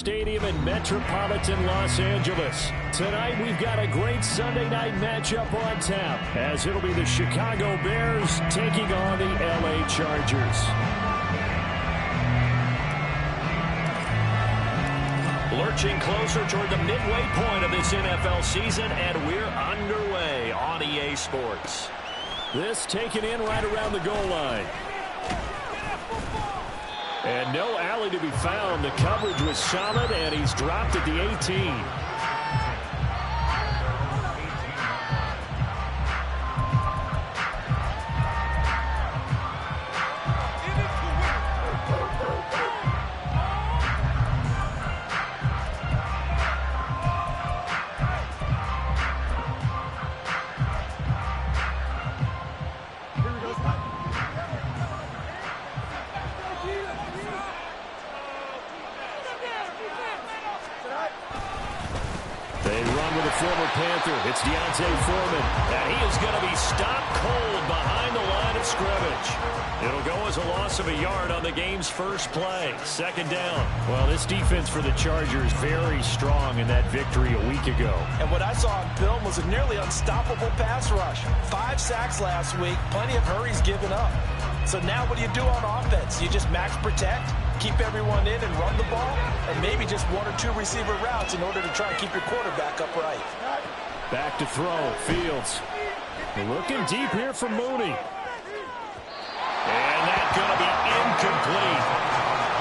Stadium in metropolitan Los Angeles. Tonight we've got a great Sunday night matchup on tap, as it'll be the Chicago Bears taking on the LA Chargers. Lurching closer toward the midway point of this NFL season, and we're underway on EA Sports. This taken in right around the goal line. And no alley to be found. The coverage was solid, and he's dropped at the 18. It's D'Onta Foreman, and he is going to be stopped cold behind the line of scrimmage. It'll go as a loss of a yard on the game's first play. Second down. Well, this defense for the Chargers very strong in that victory a week ago. And what I saw on film was a nearly unstoppable pass rush. 5 sacks last week, plenty of hurries given up. So now what do you do on offense? You just max protect, keep everyone in and run the ball, and maybe just 1 or 2 receiver routes in order to try and keep your quarterback upright. Back to throw, Fields. Looking deep here for Mooney. And that's going to be incomplete.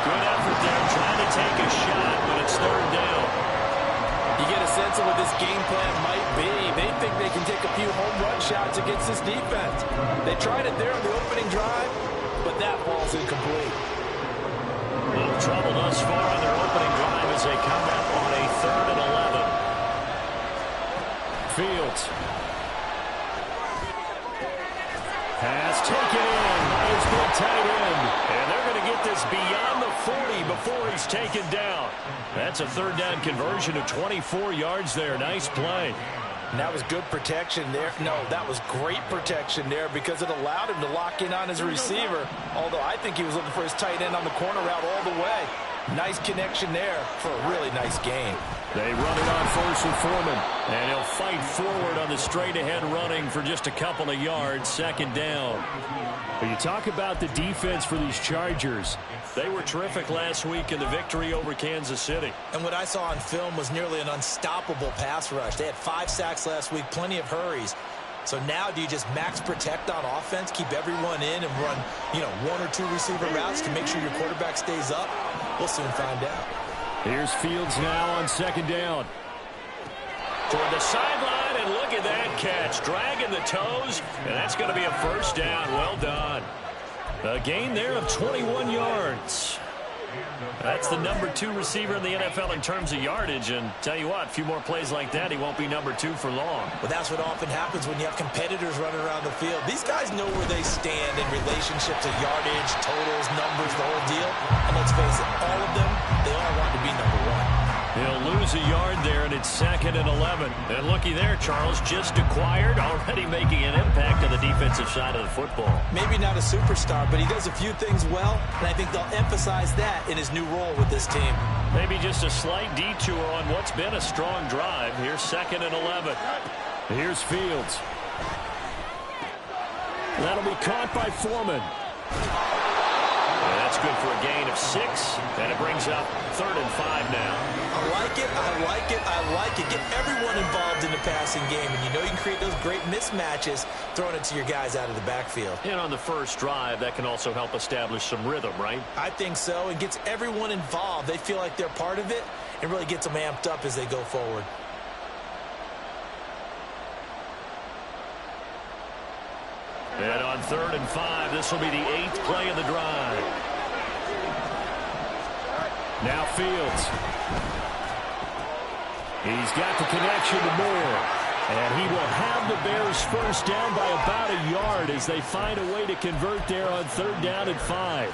Good effort there, trying to take a shot, but it's third down. You get a sense of what this game plan might be. They think they can take a few home run shots against this defense. They tried it there on the opening drive, but that ball's incomplete. A little trouble thus far on their opening drive as they come up on a 3rd and 11. Fields. Pass taken in by his big tight end. And they're going to get this beyond the 40 before he's taken down. That's a 3rd down conversion of 24 yards there. Nice play. And that was good protection there. No, that was great protection there because it allowed him to lock in on his receiver. Although I think he was looking for his tight end on the corner route all the way. Nice connection there for a really nice game. They run it on first with Foreman. And he'll fight forward on the straight-ahead running for just a couple of yards. Second down. When you talk about the defense for these Chargers, they were terrific last week in the victory over Kansas City. And what I saw on film was nearly an unstoppable pass rush. They had 5 sacks last week, plenty of hurries. So now do you just max protect on offense, keep everyone in and run, 1 or 2 receiver routes to make sure your quarterback stays up? We'll soon find out. Here's Fields now on second down. Toward the sideline, and look at that catch. Dragging the toes, and that's going to be a first down. Well done. A gain there of 21 yards. That's the number 2 receiver in the NFL in terms of yardage. And tell you what, a few more plays like that, he won't be number 2 for long. Well, that's what often happens when you have competitors running around the field. These guys know where they stand in relationship to yardage, totals, numbers, the whole deal. And let's face it, all of them, they all want to be number 1. He'll lose a yard there, and it's 2nd and 11. And looky there, Charles, just acquired, already making an impact on the defensive side of the football. Maybe not a superstar, but he does a few things well, and I think they'll emphasize that in his new role with this team. Maybe just a slight detour on what's been a strong drive. Here's 2nd and 11. Here's Fields. That'll be caught by Foreman. And that's good for a gain of 6, and it brings up 3rd and 5 now. I like it, I like it, I like it. Get everyone involved in the passing game, and you can create those great mismatches throwing it to your guys out of the backfield. And on the first drive, that can also help establish some rhythm, right? I think so. It gets everyone involved. They feel like they're part of it, and really gets them amped up as they go forward. And on 3rd and 5, this will be the 8th play of the drive. Now Fields. He's got the connection to Moore. And he will have the Bears first down by about a yard as they find a way to convert there on 3rd down and 5.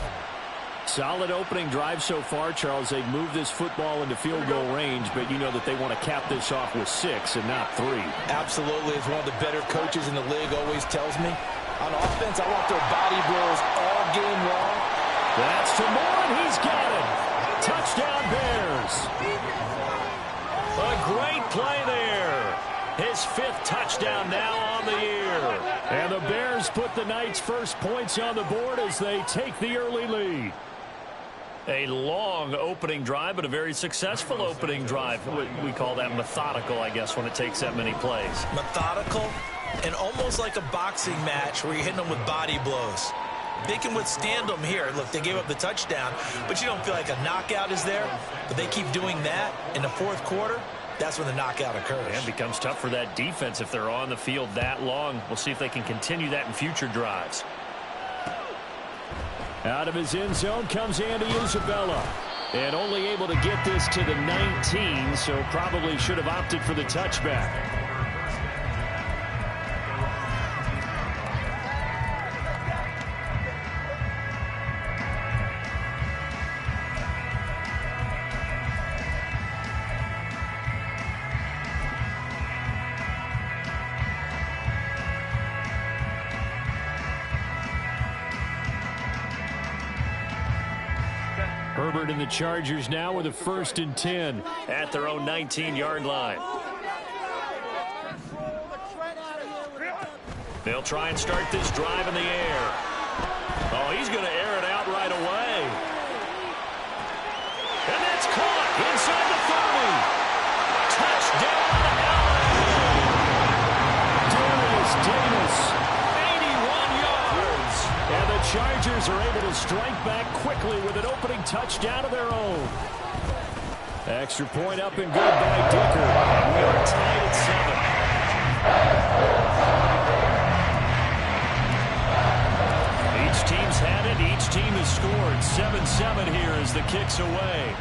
Solid opening drive so far, Charles. They've moved this football into field goal range, but you know that they want to cap this off with 6 and not 3. Absolutely. As one of the better coaches in the league always tells me, on offense, I want their body blows all game long. That's to Moore, and he's got it. Touchdown, Bears. A great play there. His 5th touchdown now on the year. And the Bears put the night's first points on the board as they take the early lead. A long opening drive, but a very successful opening drive. We call that methodical, I guess, when it takes that many plays. Methodical and almost like a boxing match where you're hitting them with body blows. They can withstand them here. Look, they gave up the touchdown, but you don't feel like a knockout is there. But they keep doing that in the 4th quarter. That's when the knockout occurs. And it becomes tough for that defense if they're on the field that long. We'll see if they can continue that in future drives. Out of his end zone comes Andy Isabella. And only able to get this to the 19, so probably should have opted for the touchback. Herbert and the Chargers now with a 1st and 10 at their own 19-yard line. They'll try and start this drive in the air. Oh, he's going to air it out right away. And that's caught inside the 30. Touchdown, Darius Davis, 81 yards. And the Chargers are able to strike back quickly with an opening touchdown of their own. Extra point up and good by Dicker. And we are tied at 7. Each team's had it. Each team has scored. 7-7 here as the kick's away.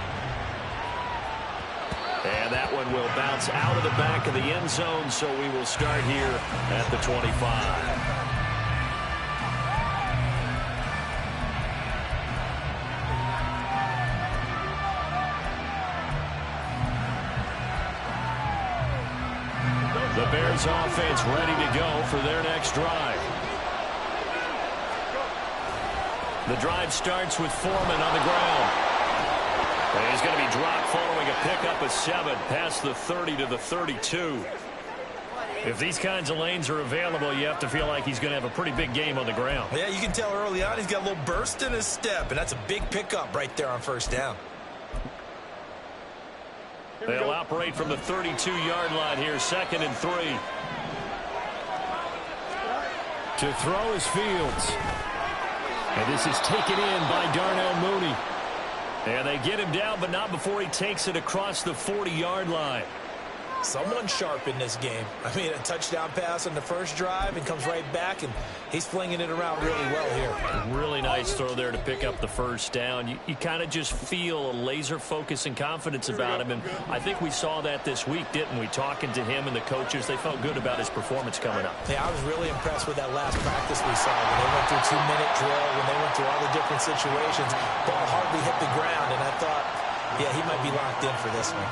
And that one will bounce out of the back of the end zone, so we will start here at the 25. The Bears offense ready to go for their next drive. The drive starts with Foreman on the ground. And he's going to be dropped following a pickup of 7 past the 30 to the 32. If these kinds of lanes are available, you have to feel like he's going to have a pretty big game on the ground. Yeah, you can tell early on he's got a little burst in his step, and that's a big pickup right there on 1st down. They'll operate from the 32-yard line here, 2nd and 3. To throw is Fields. And this is taken in by Darnell Mooney. And they get him down, but not before he takes it across the 40-yard line. Someone sharp in this game. I mean, a touchdown pass on the first drive and comes right back, and he's flinging it around really well here. Really nice throw there to pick up the 1st down. You kind of just feel a laser focus and confidence about him, and I think we saw that this week, didn't we? Talking to him and the coaches, they felt good about his performance coming up. Yeah, I was really impressed with that last practice we saw when they went through 2-minute drill, when they went through all the different situations. Ball hardly hit the ground, and I thought, yeah, he might be locked in for this one.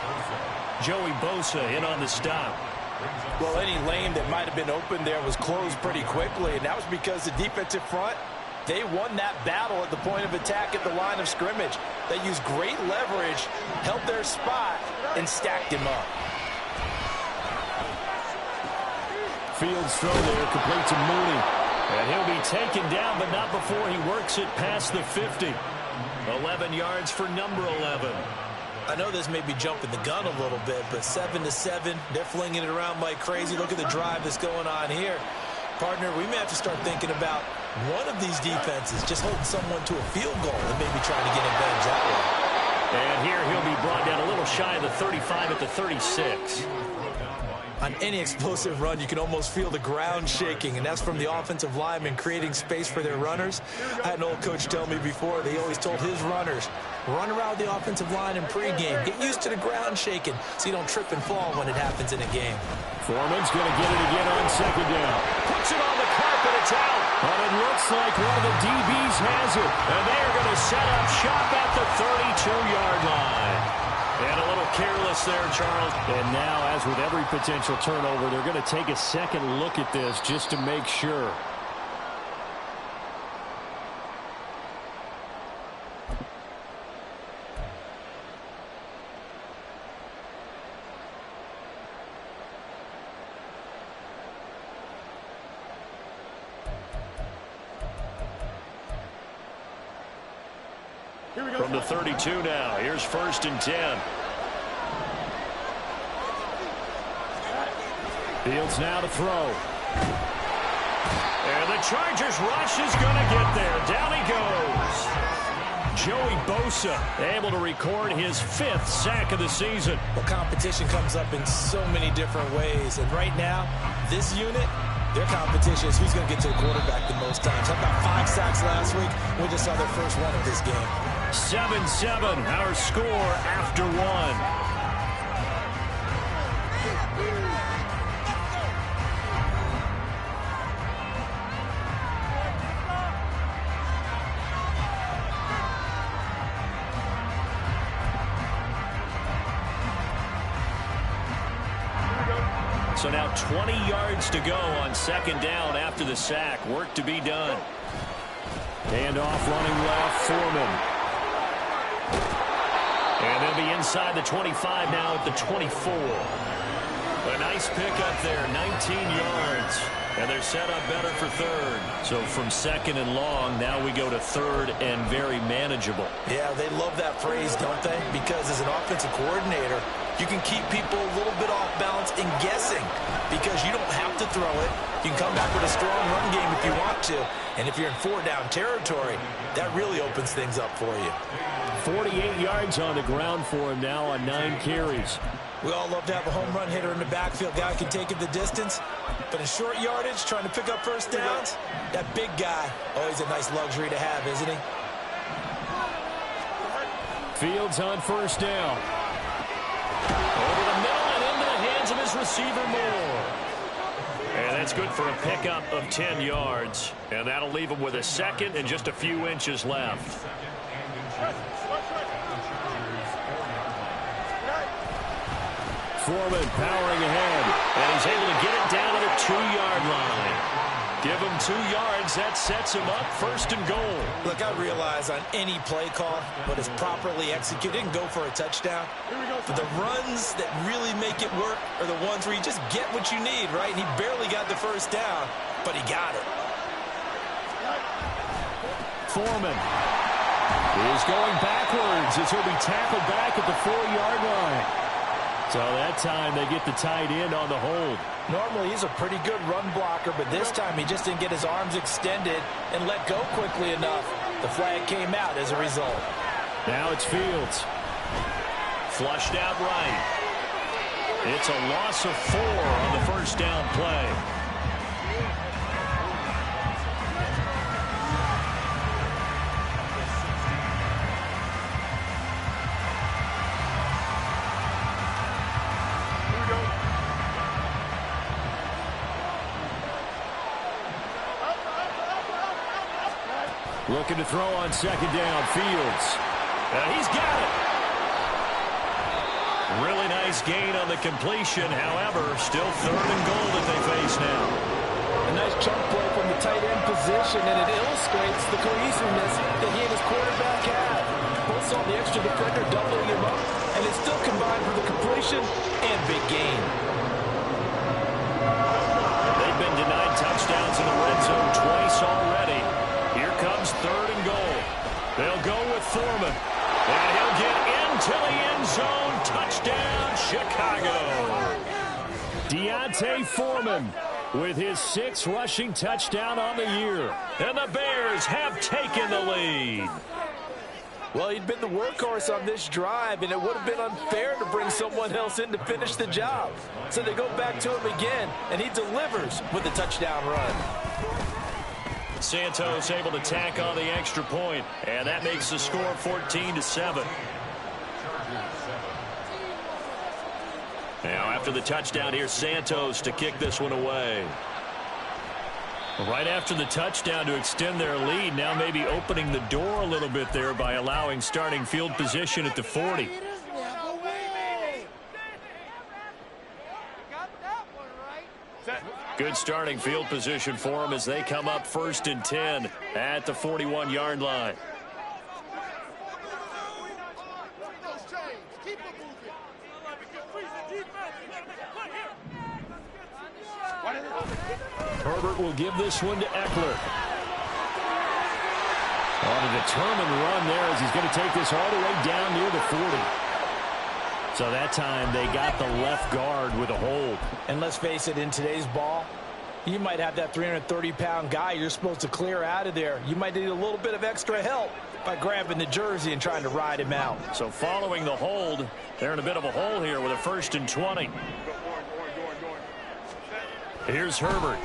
Joey Bosa in on the stop. Well, any lane that might have been open there was closed pretty quickly, and that was because the defensive front, they won that battle at the point of attack at the line of scrimmage. They used great leverage, held their spot, and stacked him up. Fields throw there, complete to Mooney. And he'll be taken down, but not before he works it past the 50. 11 yards for number 11. I know this may be jumping the gun a little bit, but 7-7, they're flinging it around like crazy. Look at the drive that's going on here. Partner, we may have to start thinking about one of these defenses just holding someone to a field goal and maybe trying to get advantage that way. And here he'll be brought down a little shy of the 35 at the 36. On any explosive run, you can almost feel the ground shaking, and that's from the offensive linemen creating space for their runners. I had an old coach tell me before, they always told his runners, run around the offensive line in pregame. Get used to the ground shaking so you don't trip and fall when it happens in a game. Foreman's going to get it again on 2nd down. Puts it on the carpet, it's out. But it looks like one of the DBs has it. And they are going to set up shop at the 32-yard line. And a little careless there, Charles. And now, as with every potential turnover, they're going to take a second look at this just to make sure. From the 32 now, here's 1st and 10. Fields now to throw. And the Chargers rush is going to get there. Down he goes. Joey Bosa able to record his 5th sack of the season. Well, competition comes up in so many different ways. And right now, this unit, their competition is who's going to get to the quarterback the most times. How about 5 sacks last week? We just saw their first one of this game. 7-7, our score after 1. So now 20 yards to go on 2nd down after the sack. Work to be done. Hand off running left, Foreman. And they'll be inside the 25 now at the 24. A nice pickup there, 19 yards. And they're set up better for 3rd. So from 2nd and long, now we go to 3rd and very manageable. Yeah, they love that phrase, don't they? Because as an offensive coordinator, you can keep people a little bit off balance and guessing because you don't have to throw it. You can come back with a strong run game if you want to. And if you're in 4-down territory, that really opens things up for you. 48 yards on the ground for him now on 9 carries. We all love to have a home run hitter in the backfield. Guy can take it the distance. But in short yardage, trying to pick up 1st downs, that big guy, always a nice luxury to have, isn't he? Fields on 1st down. Over the middle and into the hands of his receiver Moore. And that's good for a pickup of 10 yards. And that'll leave him with a 2nd and just a few inches left. Foreman powering ahead. And he's able to get it down to the 2-yard line. Give him 2 yards. That sets him up 1st and goal. Look, I realize on any play call, when it's properly executed, didn't go for a touchdown. But the runs that really make it work are the ones where you just get what you need, right? And he barely got the 1st down, but he got it. Foreman is going backwards as he'll be tackled back at the 4-yard line. So that time they get the tight end on the hold. Normally he's a pretty good run blocker, but this time he just didn't get his arms extended and let go quickly enough. The flag came out as a result. Now it's Fields. Flushed out right. It's a loss of 4 on the 1st down play. Looking to throw on 2nd down, Fields. And he's got it. Really nice gain on the completion. However, still 3rd and goal that they face now. A nice chunk play from the tight end position, and it illustrates the cohesiveness that he and his quarterback had. Both saw the extra defender doubling him up, and it still combined for the completion and big gain. They've been denied touchdowns in the red zone twice already. Here comes 3rd and goal. They'll go with Foreman. And he'll get into the end zone. Touchdown, Chicago. Deontay Foreman with his 6th rushing touchdown on the year. And the Bears have taken the lead. Well, he'd been the workhorse on this drive, and it would have been unfair to bring someone else in to finish the job. So they go back to him again, and he delivers with a touchdown run. Santos able to tack on the extra point, and that makes the score 14-7. Now after the touchdown, here's Santos to kick this one away. Right after the touchdown to extend their lead, now maybe opening the door a little bit there by allowing starting field position at the 40. Good starting field position for them as they come up 1st and 10 at the 41-yard line. Herbert will give this one to Eckler. On a determined run there as he's going to take this all the way down near the 40. So that time they got the left guard with a hold. And let's face it, in today's ball, you might have that 330-pound guy you're supposed to clear out of there. You might need a little bit of extra help by grabbing the jersey and trying to ride him out. So following the hold, they're in a bit of a hole here with a 1st and 20. Here's Herbert.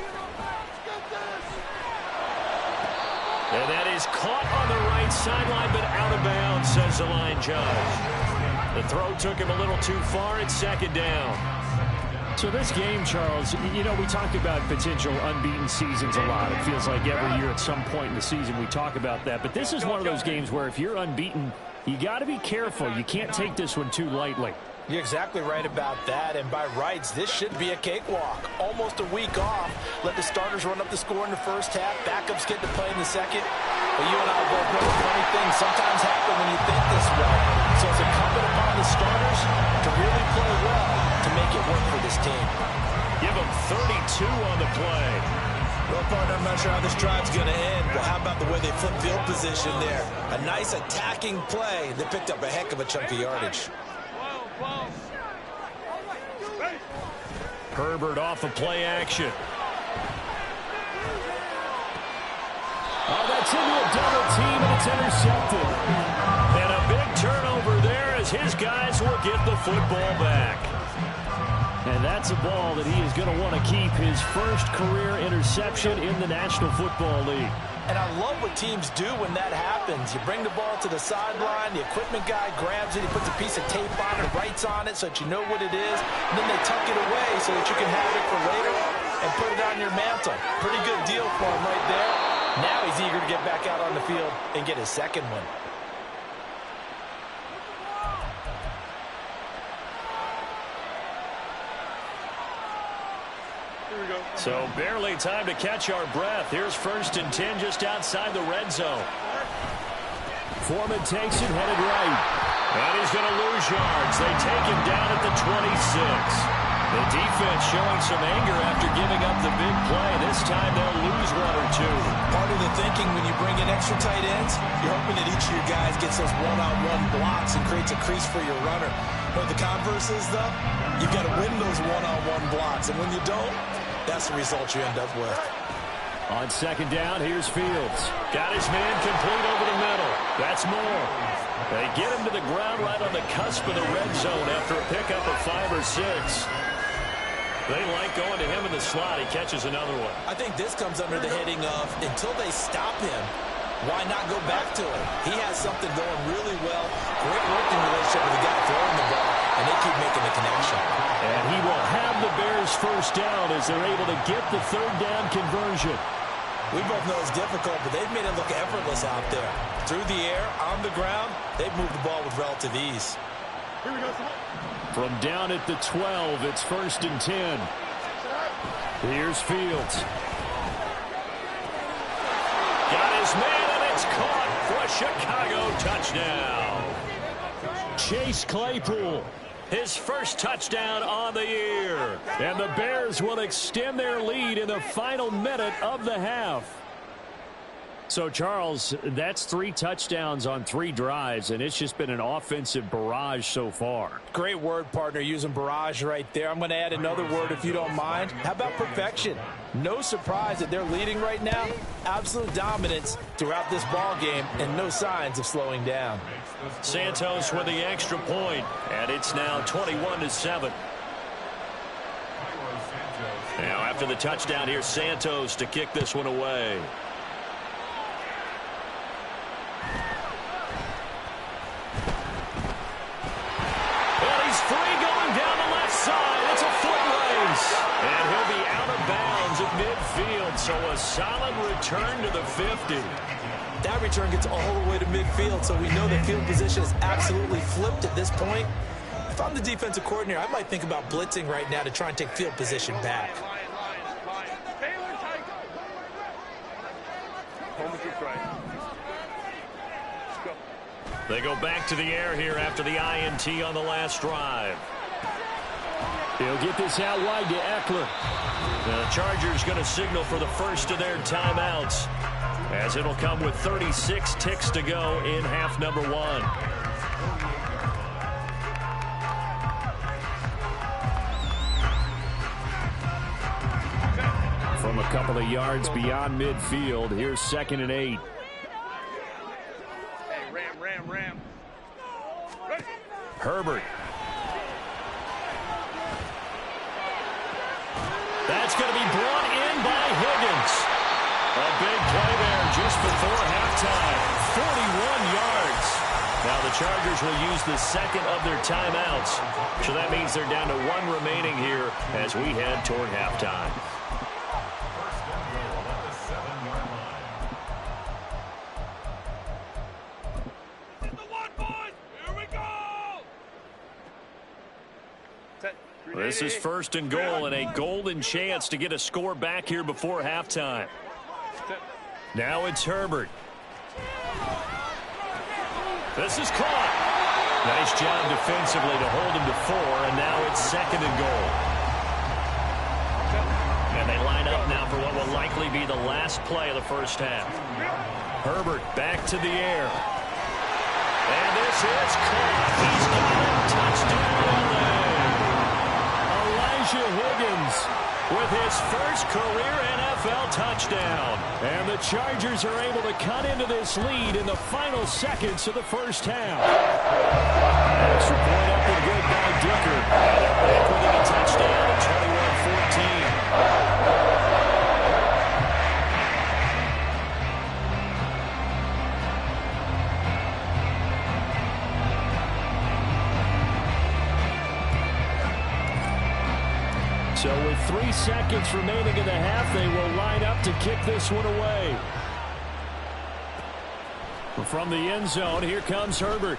And that is caught on the right sideline, but out of bounds, says the line judge. The throw took him a little too far. It's 2nd down. So this game, Charles, you know, we talk about potential unbeaten seasons a lot. It feels like every year at some point in the season we talk about that. But this is one of those games where if you're unbeaten, you got to be careful. You can't take this one too lightly. You're exactly right about that, and by rights, this should be a cakewalk. Almost a week off. Let the starters run up the score in the first half. Backups get to play in the second. But you and I both know the funny things sometimes happen when you think this way. So it's incumbent upon the starters to really play well to make it work for this team. Give them 32 on the play. Well, partner, I'm not sure how this drive's going to end, but how about the way they flip field position there? A nice attacking play that picked up a heck of a chunk of yardage. Herbert off of play action. Oh, that's into a double team, and it's intercepted. And a big turnover there as his guys will get the football back. And that's a ball that he is going to want to keep, his first career interception in the National Football League. And I love what teams do when that happens. You bring the ball to the sideline, the equipment guy grabs it, he puts a piece of tape on it, writes on it so that you know what it is, and then they tuck it away so that you can have it for later and put it on your mantle. Pretty good deal for him right there. Now he's eager to get back out on the field and get his second one. So barely time to catch our breath. Here's 1st and 10 just outside the red zone. Foreman takes it, headed right. And he's going to lose yards. They take him down at the 26. The defense showing some anger after giving up the big play. This time they'll lose 1 or 2. Part of the thinking when you bring in extra tight ends, you're hoping that each of your guys gets those one-on-one blocks and creates a crease for your runner. But the converse is, though, you've got to win those one-on-one blocks. And when you don't, that's the result you end up with. On 2nd down, here's Fields. Got his man complete over the middle. That's more. They get him to the ground right on the cusp of the red zone after a pickup of 5 or 6. They like going to him in the slot. He catches another one. I think this comes under the heading of until they stop him, why not go back to him? He has something going really well. Great working relationship with the guy throwing the ball, and they keep making the connection. And he will have the Bears first down as they're able to get the 3rd down conversion. We both know it's difficult, but they've made it look effortless out there. Through the air, on the ground, they've moved the ball with relative ease. Here we go. From down at the 12, it's 1st and 10. Here's Fields. Got his man, and it's caught for a Chicago touchdown. Chase Claypool. His first touchdown on the year. And the Bears will extend their lead in the final minute of the half. So, Charles, that's 3 touchdowns on 3 drives, and it's just been an offensive barrage so far. Great word, partner, using barrage right there. I'm going to add another word if you don't mind. How about perfection? No surprise that they're leading right now. Absolute dominance throughout this ball game and no signs of slowing down. Santos with the extra point, and it's now 21-7. Now, after the touchdown, here's Santos to kick this one away. And he'll be out of bounds at midfield, so a solid return to the 50. That return gets all the way to midfield, so we know the field position is absolutely flipped at this point. If I'm the defensive coordinator, I might think about blitzing right now to try and take field position back. They go back to the air here after the INT on the last drive. He'll get this out wide to Eckler. The Chargers going to signal for the first of their timeouts. as it'll come with 36 ticks to go in half number one. From a couple of yards beyond midfield, here's 2nd and 8. Hey, ram. Herbert. That's going to be brought in by Higgins. A big play there just before halftime. 41 yards. Now the Chargers will use the second of their timeouts. So that means they're down to 1 remaining here as we head toward halftime. This is 1st and goal and a golden chance to get a score back here before halftime. Now it's Herbert. This is caught. Nice job defensively to hold him to 4, and now it's 2nd and goal. And they line up now for what will likely be the last play of the first half. Herbert back to the air. And this is caught. He's got it. Touchdown. Higgins with his first career NFL touchdown. And the Chargers are able to cut into this lead in the final seconds of the first half. Extra point up and good by Dicker. And they're back with a touchdown at 21-14. So with 3 seconds remaining in the half, they will line up to kick this one away. From the end zone, here comes Herbert.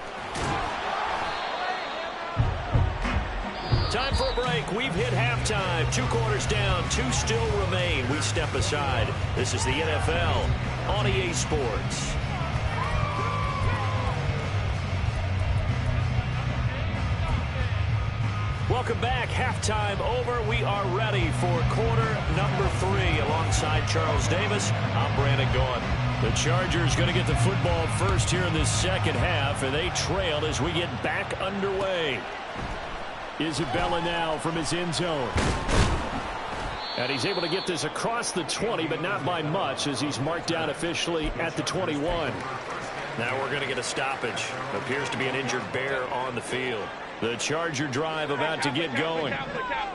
Time for a break. We've hit halftime. 2 quarters down, 2 still remain. We step aside. This is the NFL on EA Sports. Welcome back. Halftime over. We are ready for quarter number 3. Alongside Charles Davis, I'm Brandon Gaudin. The Chargers going to get the football first here in this second half, and they trail as we get back underway. Isabella now from his end zone. And he's able to get this across the 20, but not by much, as he's marked down officially at the 21. Now we're going to get a stoppage. Appears to be an injured bear on the field. The Charger drive about to get going.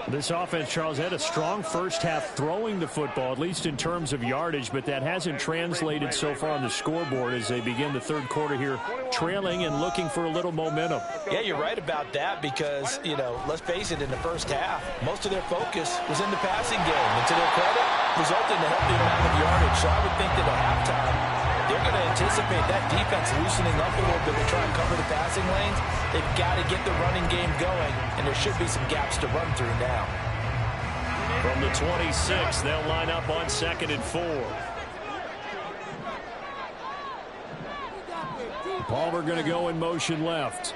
This offense, Charles, had a strong first half throwing the football, at least in terms of yardage, but that hasn't translated so far on the scoreboard as they begin the third quarter here, trailing and looking for a little momentum. Yeah, you're right about that because, you know, let's face it, in the first half, most of their focus was in the passing game. And to their credit, resulted in a healthy amount of yardage. So I would think that at halftime, they're going to anticipate that defense loosening up a little bit to try and cover the passing lanes. They've got to get the running game going, and there should be some gaps to run through now. From the 26, they'll line up on 2nd and 4. Palmer going to go in motion left.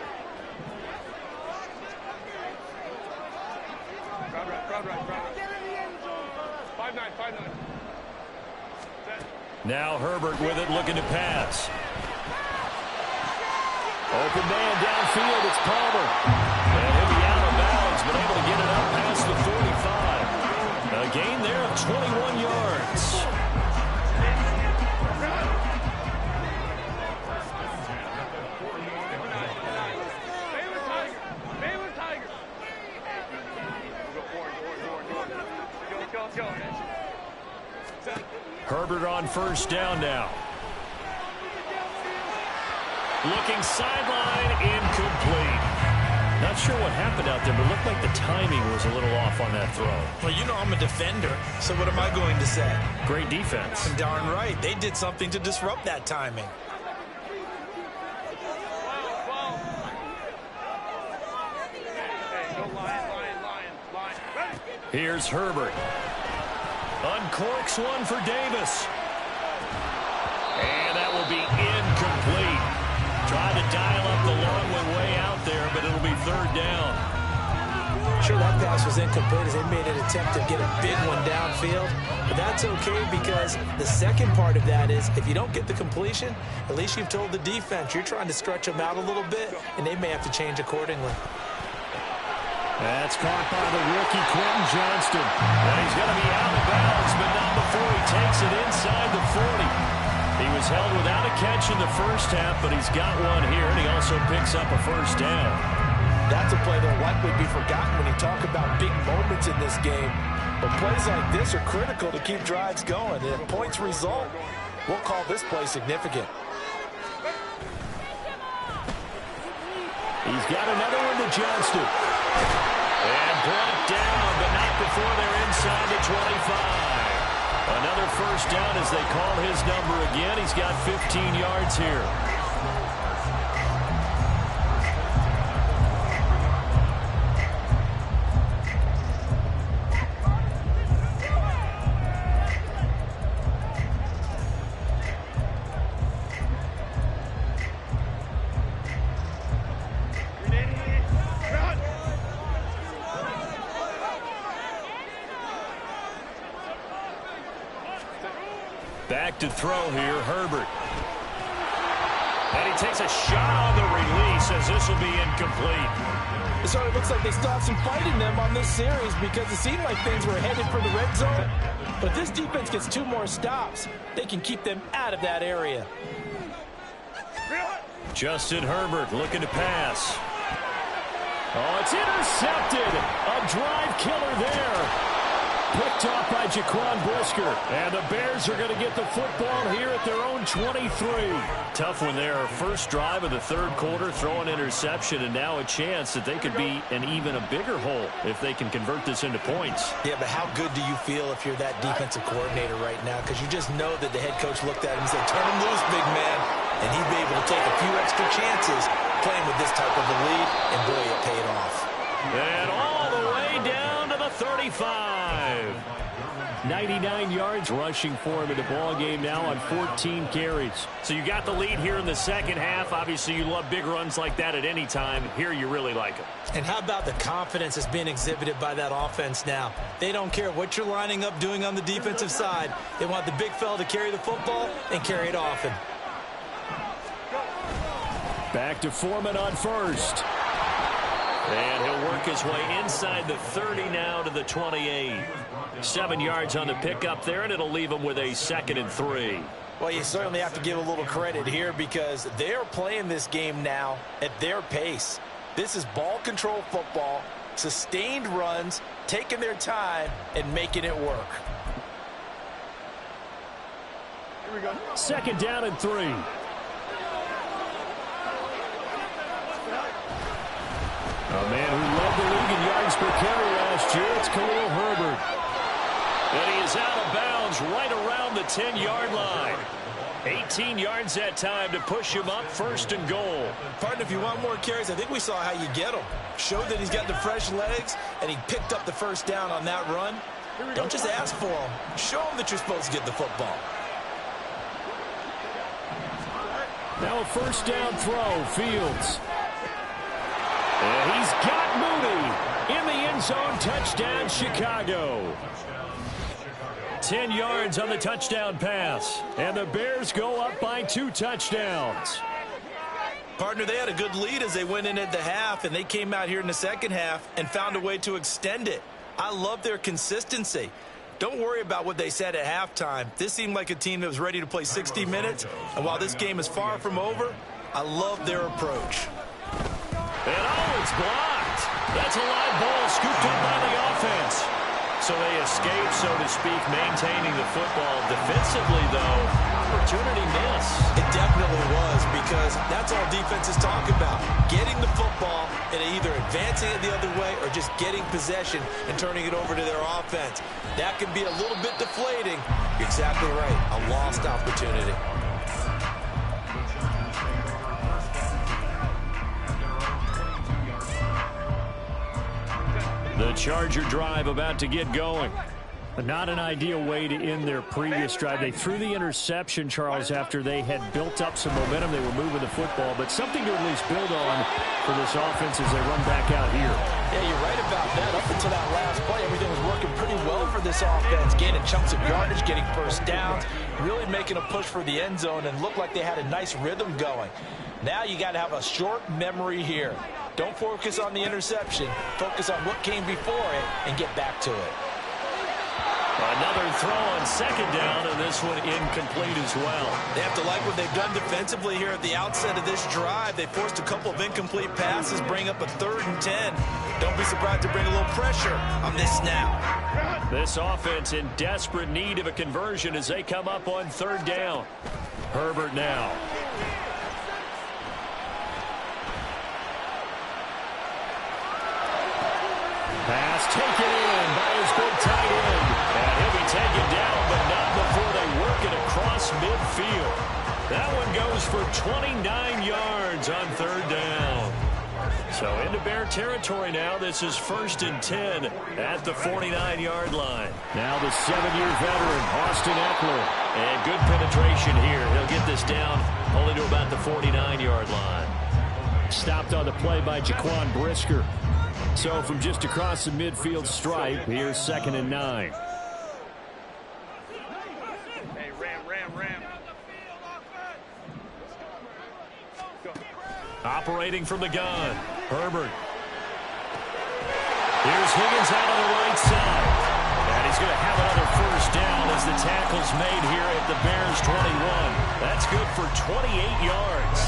Now Herbert with it, looking to pass. Open man downfield, it's Palmer. And he'll be out of bounds, but able to get it up past the 45. A gain there of 21 yards. Herbert on first down now. Looking sideline, incomplete. Not sure what happened out there, but it looked like the timing was a little off on that throw. Well, you know I'm a defender, so what am I going to say? Great defense. Darn right. They did something to disrupt that timing. Here's Herbert. Uncorks one for Davis. And that will be incomplete. Tried to dial up the long one way out there, but it'll be third down. sure that pass was incomplete as they made an attempt to get a big one downfield. But that's okay because the second part of that is if you don't get the completion, at least you've told the defense you're trying to stretch them out a little bit, and they may have to change accordingly. That's caught by the rookie Quentin Johnston. And he's going to be out of bounds, but not before he takes it inside the 40. He was held without a catch in the first half, but he's got one here, and he also picks up a first down. That's a play that'll likely be forgotten when you talk about big moments in this game. But plays like this are critical to keep drives going. And if points result, we'll call this play significant. He's got another one to Johnston. And brought down, but not before they're inside the 25. Another first down as they call his number again. He's got 15 yards here. Back to throw here, Herbert. And he takes a shot on the release as this will be incomplete. So it looks like they still have some fight in them on this series because it seemed like things were headed for the red zone. But if this defense gets 2 more stops, they can keep them out of that area. Justin Herbert looking to pass. Oh, it's intercepted. A drive killer there. Picked off by Jaquan Brisker. And the Bears are going to get the football here at their own 23. Tough one there. First drive of the third quarter, throw an interception, and now a chance that they could be an even a bigger hole if they can convert this into points. Yeah, but how good do you feel if you're that defensive coordinator right now? Because you just know that the head coach looked at him and said, turn him loose, big man. And he'd be able to take a few extra chances playing with this type of a lead, and boy, it paid off. And all the way down to the 35. 99 yards rushing for him in the ball game now on 14 carries. So you got the lead here in the second half. Obviously, you love big runs like that at any time. Here, you really like it. And how about the confidence that's being exhibited by that offense now? They don't care what you're lining up doing on the defensive side. They want the big fella to carry the football and carry it often. Back to Foreman on first. And he'll work his way inside the 30 now to the 28. 7 yards on the pickup there, and it'll leave him with a 2nd and 3. Well, you certainly have to give a little credit here because they're playing this game now at their pace. This is ball control football, sustained runs, taking their time, and making it work. Here we go. 2nd down and 3. A man who led the league in yards per carry last year, it's Khalil Herbert. And he is out of bounds right around the 10-yard line. 18 yards that time to push him up 1st and goal. Partner, if you want more carries, I think we saw how you get them. Showed that he's got the fresh legs, and he picked up the first down on that run. Don't just ask for them. Show them that you're supposed to get the football. Now a 1st down throw, Fields. And he's got Mooney in the end zone. Touchdown, Chicago. 10 yards on the touchdown pass. And the Bears go up by 2 touchdowns. Partner, they had a good lead as they went in at the half, and they came out here in the second half and found a way to extend it. I love their consistency. Don't worry about what they said at halftime. This seemed like a team that was ready to play 60 minutes, and while this game is far from over, I love their approach. And oh, it's blocked. That's a live ball scooped up by the offense. So they escape, so to speak, maintaining the football. Defensively, though, opportunity miss. It definitely was because that's all defenses talk about. Getting the football and either advancing it the other way or just getting possession and turning it over to their offense. That can be a little bit deflating. You're exactly right. A lost opportunity. The Charger drive about to get going. Not an ideal way to end their previous drive. They threw the interception, Charles, after they had built up some momentum. They were moving the football, but something to at least build on for this offense as they run back out here. Yeah, you're right about that. Up up until that last play, everything was working pretty well for this offense, gaining chunks of yardage, getting first downs, really making a push for the end zone, and looked like they had a nice rhythm going. Now you got to have a short memory here. Don't focus on the interception. Focus on what came before it and get back to it. Another throw on second down, and this one incomplete as well. They have to like what they've done defensively here at the outset of this drive. They forced a couple of incomplete passes, bring up a 3rd and 10. Don't be surprised to bring a little pressure on this snap. This offense in desperate need of a conversion as they come up on 3rd down. Herbert now. Pass taken in by his big tight end. And he'll be taken down, but not before they work it across midfield. That one goes for 29 yards on 3rd down. So into Bear territory now. This is 1st and 10 at the 49-yard line. Now the 7-year veteran, Austin Eckler. And good penetration here. He'll get this down only to about the 49-yard line. Stopped on the play by Jaquan Brisker. So from just across the midfield stripe, here's 2nd and 9. Hey, Ram. Operating from the gun, Herbert. Here's Higgins out on the right side. And he's going to have another first down as the tackle's made here at the Bears 21. That's good for 28 yards.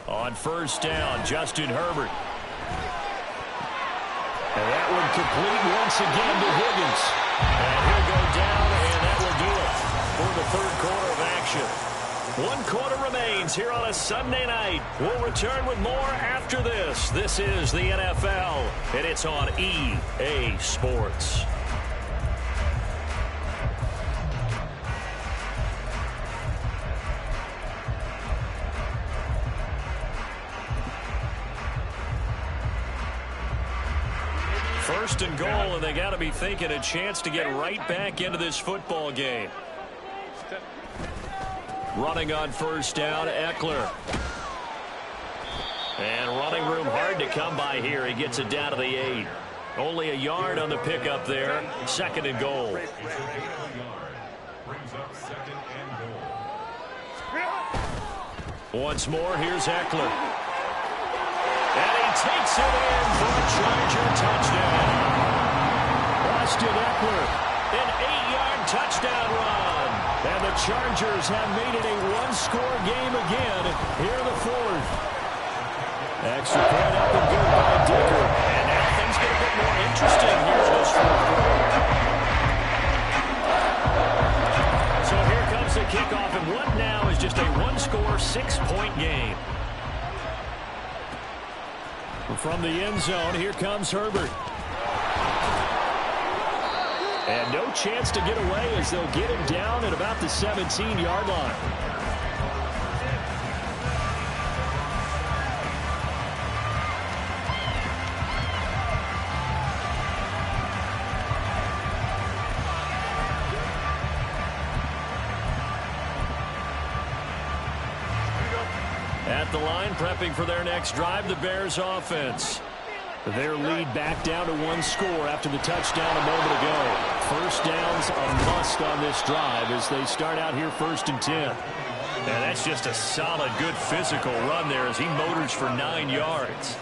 On 1st down, Justin Herbert. And that one complete once again to Higgins. And he'll go down, and that will do it for the 3rd quarter of action. 1 quarter remains here on a Sunday night. We'll return with more after this. This is the NFL, and it's on EA Sports. First and goal, and they got to be thinking a chance to get right back into this football game. Running on 1st down, Eckler. And running room hard to come by here. He gets it down to the 8. Only a yard on the pickup there. 2nd and goal. Once more, here's Eckler. And he takes it in for a Charger touchdown. Austin Eckler, an 8-yard touchdown run. And the Chargers have made it a 1-score game again here in the 4th. Extra point up and good by Dicker. And now things get a bit more interesting here in this 4th quarter. So here comes the kickoff, and what now is just a 1-score, 6-point game. From the end zone, here comes Herbert. And no chance to get away as they'll get him down at about the 17-yard line. At the line, prepping for their next drive, the Bears offense. Their lead back down to 1 score after the touchdown a moment ago. First down's a must on this drive as they start out here 1st and 10. And that's just a solid, good physical run there as he motors for 9 yards.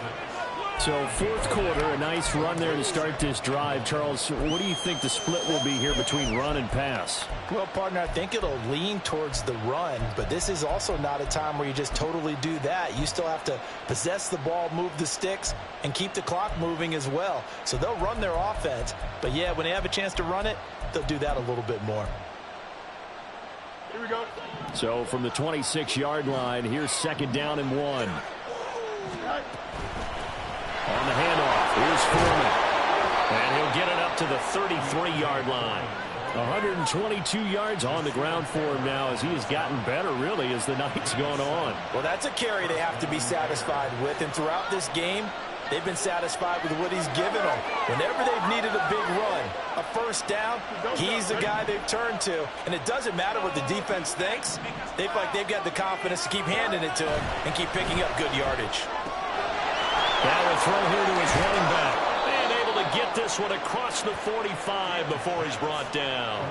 So 4th quarter, a nice run there to start this drive. Charles, what do you think the split will be here between run and pass? Well, partner, I think it'll lean towards the run, but this is also not a time where you just totally do that. You still have to possess the ball, move the sticks, and keep the clock moving as well. So they'll run their offense, but yeah, when they have a chance to run it, they'll do that a little bit more. Here we go. So from the 26-yard line, here's 2nd down and 1. On the handoff, here's Foreman. And he'll get it up to the 33-yard line. 122 yards on the ground for him now as he has gotten better, really, as the night's gone on. Well, that's a carry they have to be satisfied with. And throughout this game, They've been satisfied with what he's given them. Whenever they've needed a big run, a first down, he's the guy they've turned to. And it doesn't matter what the defense thinks. They feel like they've got the confidence to keep handing it to him and keep picking up good yardage. Now a throw here to his running back. And able to get this one across the 45 before he's brought down.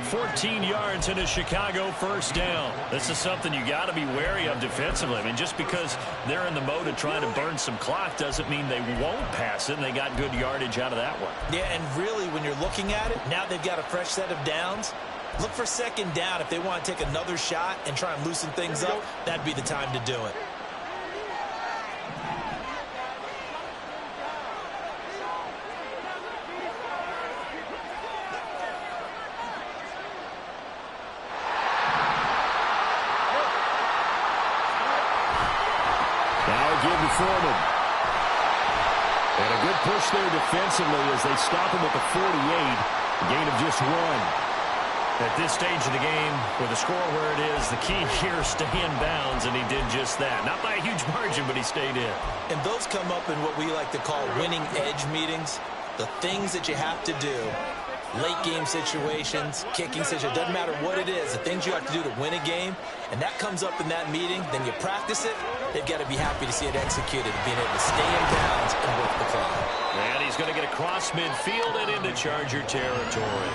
14 yards in a Chicago first down. This is something you got to be wary of defensively. I mean, just because they're in the mode of trying to burn some clock doesn't mean they won't pass it, and they got good yardage out of that one. Yeah, and really, when you're looking at it, now they've got a fresh set of downs. Look for second down. If they want to take another shot and try and loosen things up, that'd be the time to do it. Foreman. And a good push there defensively as they stop him at the 48. A gain of just 1. At this stage of the game, with the score where it is, the key here is stay in bounds, and he did just that. Not by a huge margin, but he stayed in. And those come up in what we like to call winning edge meetings. The things that you have to do. Late game situations, kicking situations, doesn't matter what it is, the things you have to do to win a game, and that comes up in that meeting, then you practice it, they've got to be happy to see it executed, being able to stay in bounds and work the clock. And he's going to get across midfield and into Charger territory.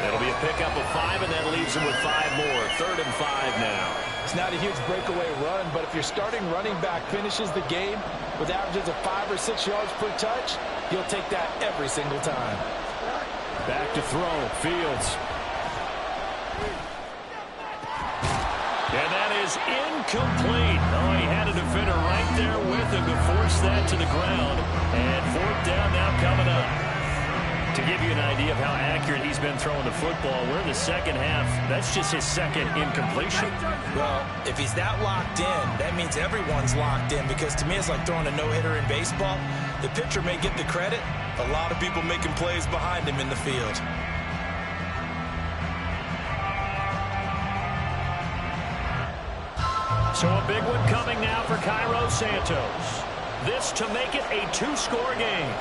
That'll be a pickup of 5, and that leaves him with 5 more. 3rd and 5 now. It's not a huge breakaway run, but if your starting running back finishes the game with averages of 5 or 6 yards per touch, you'll take that every single time. Back to throw, Fields. And that is incomplete. Oh, he had a defender right there with him to force that to the ground. And 4th down now coming up. To give you an idea of how accurate he's been throwing the football, we're in the second half. That's just his second incompletion. Well, if he's that locked in, that means everyone's locked in, because to me it's like throwing a no-hitter in baseball. The pitcher may get the credit. A lot of people making plays behind him in the field. So a big one coming now for Cairo Santos. This to make it a 2-score game.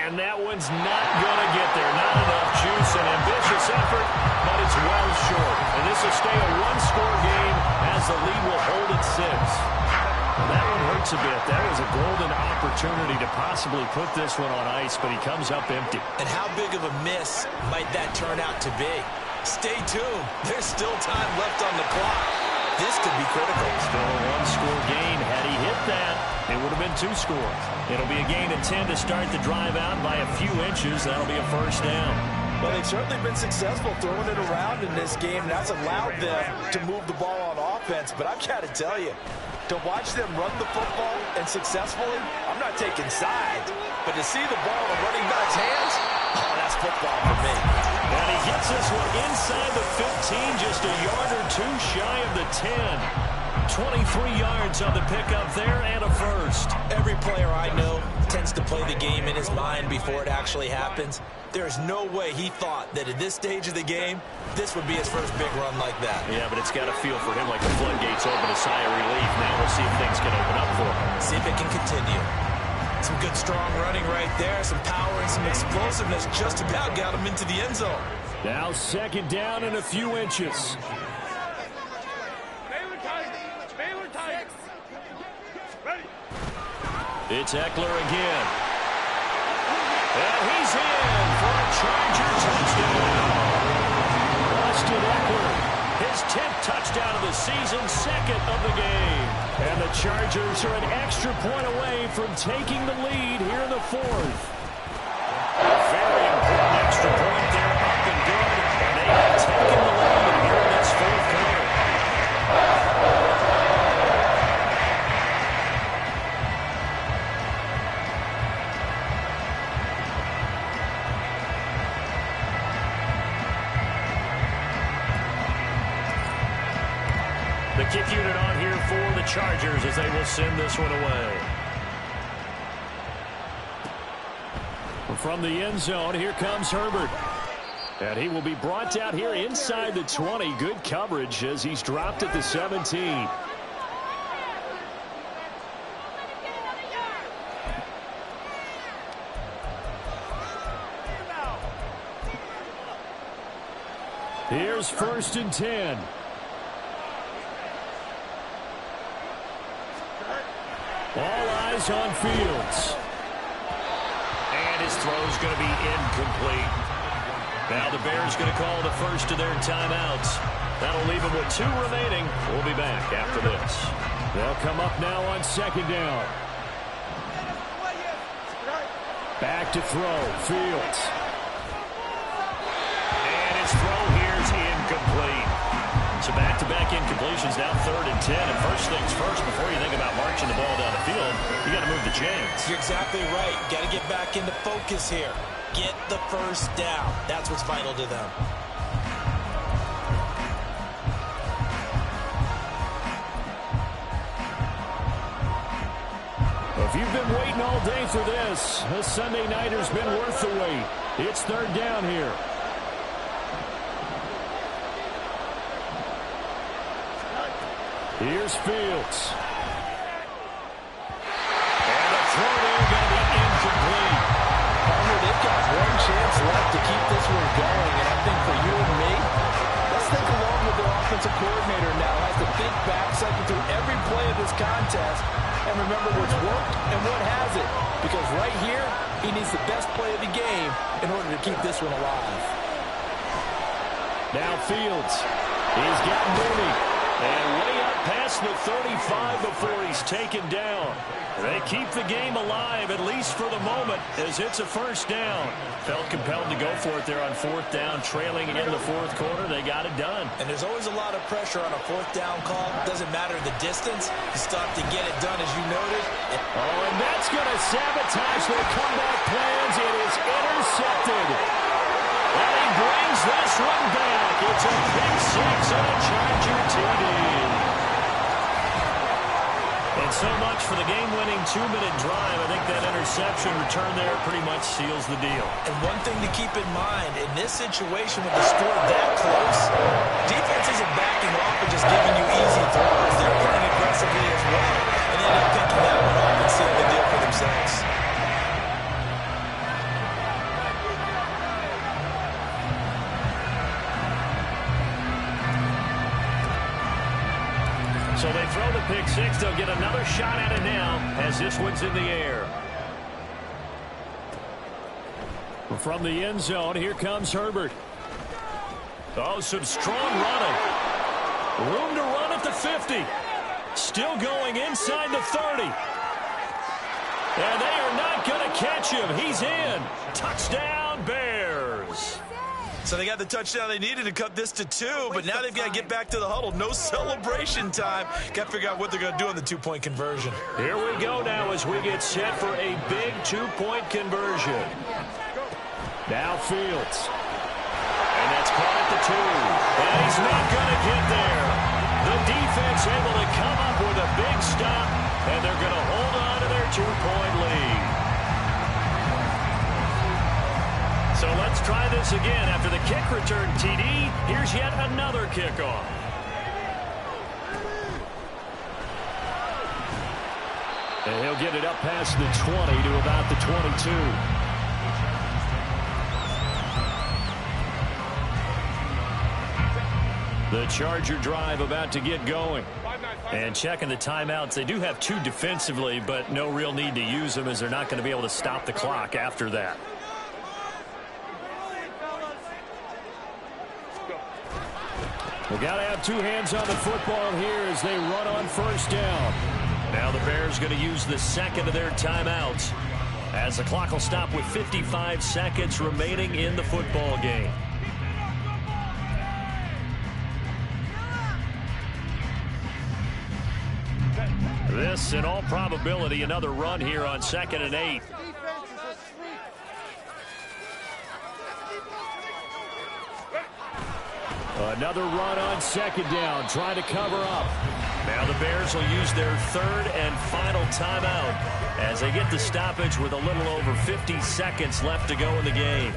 And that one's not going to get there. Not enough juice. An ambitious effort, but it's well short. And this will stay a 1-score game as the lead will hold at 6. Well, that one hurts a bit. That was a golden opportunity to possibly put this one on ice, but he comes up empty. And how big of a miss might that turn out to be? Stay tuned. There's still time left on the clock. This could be critical. Still a 1-score game. Had he hit that, it would have been 2 scores. It'll be a gain of 10 to start the drive out by a few inches. That'll be a 1st down. Well, they've certainly been successful throwing it around in this game, and that's allowed them to move the ball on offense. But I've got to tell you, to watch them run the football and successfully, I'm not taking sides, but to see the ball in a running back's hands, oh, that's football for me. And he gets this one inside the 15, just a yard or 2 shy of the 10. 23 yards on the pickup there and a 1st. Every player I know tends to play the game in his mind before it actually happens. There's no way he thought that at this stage of the game, this would be his first big run like that. Yeah, but it's got to feel for him like the floodgates open, a sigh of relief. Now we'll see if things can open up for him. See if it can continue. Some good, strong running right there. Some power and some explosiveness just about got him into the end zone. Now 2nd down and a few inches. It's Eckler again. And he's in for a Charger touchdown. Austin Eckler, his 10th touchdown of the season, 2nd of the game. And the Chargers are an extra point away from taking the lead here in the 4th. A very important extra point there, up and good. And they have taken the lead here in this 4th quarter. The kick unit on here for the Chargers as they will send this one away. From the end zone, here comes Herbert. And he will be brought down here inside the 20. Good coverage as he's dropped at the 17. Here's 1st and 10. All eyes on Fields. And his throw's going to be incomplete. Now the Bears going to call the first of their timeouts. That'll leave them with 2 remaining. We'll be back after this. They'll come up now on 2nd down. Back to throw. Fields. And his throw here's incomplete. So back-to-back incompletions, now 3rd and 10. And first things first, before you think about marching the ball down the field, you got to move the chains. You're exactly right. Got to get back into focus here. Get the first down. That's what's vital to them. If you've been waiting all day for this Sunday nighter's been worth the wait. It's 3rd down here. Here's Fields. And the throw there going to be incomplete. They've got one chance left to keep this one going, and I think for you and me, let's think along with their offensive coordinator now. Has to think back, cycle through every play of this contest, and remember what's worked and what hasn't. Because right here, he needs the best play of the game in order to keep this one alive. Now Fields. He's got Mooney. And way up past the 35 before he's taken down. They keep the game alive, at least for the moment, as it's a 1st down. Felt compelled to go for it there on 4th down, trailing in the 4th quarter. They got it done. And there's always a lot of pressure on a 4th down call. Doesn't matter the distance. You still have to get it done, as you noted. And that's going to sabotage their comeback plans. It is intercepted. And he brings this one back. It's a big 6 on a Charger TD. And so much for the game-winning 2-minute drive. I think that interception return there pretty much seals the deal. And one thing to keep in mind, in this situation with the score that close, defense isn't backing off and just giving you easy throws. They're playing aggressively as well. And they end up picking that one off and sealing the deal for themselves. So they throw the pick 6. They'll get another shot at it now as this one's in the air. From the end zone, here comes Herbert. Oh, some strong running. Room to run at the 50. Still going inside the 30. And they are not going to catch him. He's in. Touchdown, Bears. So they got the touchdown they needed to cut this to 2, but now they've got to get back to the huddle. No celebration time. Got to figure out what they're going to do on the 2-point conversion. Here we go now as we get set for a big 2-point conversion. Now Fields. And that's caught at the 2. And he's not going to get there. The defense able to come up with a big stop, and they're going to hold on to their 2-point lead. So let's try this again. After the kick return TD, here's yet another kickoff. And he'll get it up past the 20 to about the 22. The Charger drive about to get going. And checking the timeouts. They do have 2 defensively, but no real need to use them as they're not going to be able to stop the clock after that. They got to have 2 hands on the football here as they run on 1st down. Now the Bears going to use the 2nd of their timeouts as the clock will stop with 55 seconds remaining in the football game. This, in all probability, another run here on 2nd and 8. Another run on 2nd down, trying to cover up. Now the Bears will use their 3rd and final timeout as they get the stoppage with a little over 50 seconds left to go in the game.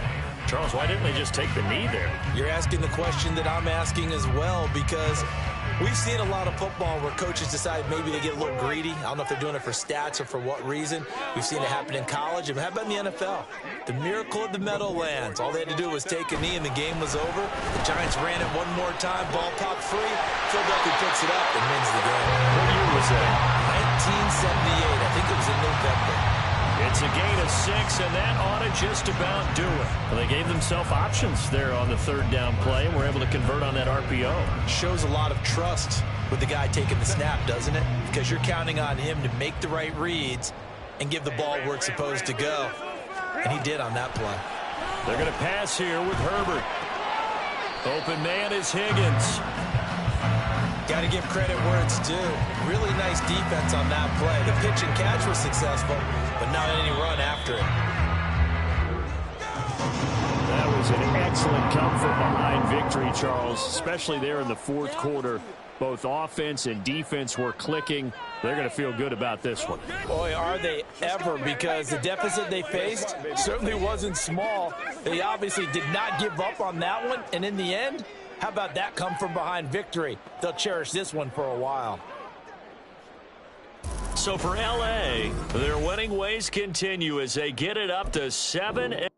Charles, why didn't they just take the knee there? You're asking the question that I'm asking as well, because we've seen a lot of football where coaches decide maybe they get a little greedy. I don't know if they're doing it for stats or for what reason. We've seen it happen in college. And how about in the NFL? The miracle of the Meadowlands. All they had to do was take a knee and the game was over. The Giants ran it one more time. Ball popped free. Philadelphia picks it up and wins the game. What year was that? 1978. I think it was in November. It's a gain of 6, and that ought to just about do it. Well, they gave themselves options there on the third down play, and were able to convert on that RPO. Shows a lot of trust with the guy taking the snap, doesn't it? Because you're counting on him to make the right reads and give the ball where it's supposed to go. And he did on that play. They're going to pass here with Herbert. Open man is Higgins. Got to give credit where it's due. Really nice defense on that play. The pitch and catch was successful, but not any run after it. That was an excellent come from behind victory, Charles, especially there in the fourth quarter. Both offense and defense were clicking. They're going to feel good about this one. Boy, are they ever, because the deficit they faced certainly wasn't small. They obviously did not give up on that one, and in the end, how about that come from behind victory? They'll cherish this one for a while. So for L.A., their winning ways continue as they get it up to 7.